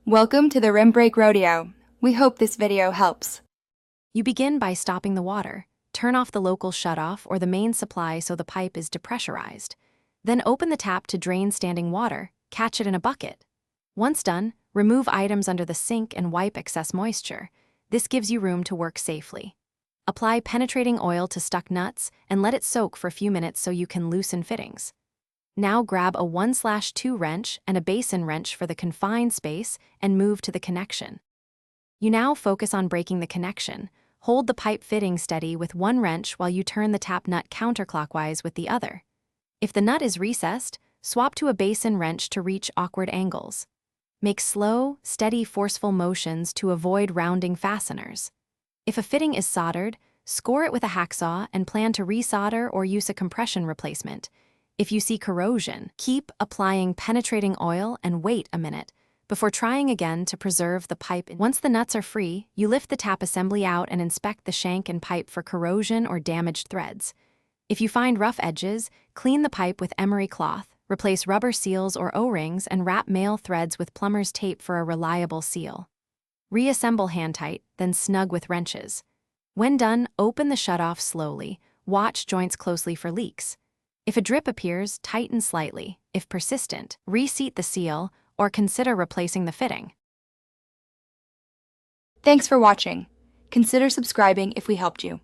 Welcome to the Rim Break Rodeo. We hope this video helps. You begin by stopping the water. Turn off the local shutoff or the main supply so the pipe is depressurized. Then open the tap to drain standing water. Catch it in a bucket. Once done, remove items under the sink and wipe excess moisture. This gives you room to work safely. Apply penetrating oil to stuck nuts and let it soak for a few minutes so you can loosen fittings. Now grab a 1/2 wrench and a basin wrench for the confined space and move to the connection. You now focus on breaking the connection. Hold the pipe fitting steady with one wrench while you turn the tap nut counterclockwise with the other. If the nut is recessed, swap to a basin wrench to reach awkward angles. Make slow, steady, forceful motions to avoid rounding fasteners. If a fitting is soldered, score it with a hacksaw and plan to resolder or use a compression replacement. If you see corrosion, keep applying penetrating oil and wait a minute before trying again to preserve the pipe. Once the nuts are free, you lift the tap assembly out and inspect the shank and pipe for corrosion or damaged threads. If you find rough edges, clean the pipe with emery cloth, replace rubber seals or O-rings, and wrap male threads with plumber's tape for a reliable seal. Reassemble hand tight, then snug with wrenches. When done, open the shutoff slowly. Watch joints closely for leaks. If a drip appears, tighten slightly. If persistent, reseat the seal or consider replacing the fitting. Thanks for watching. Consider subscribing if we helped you.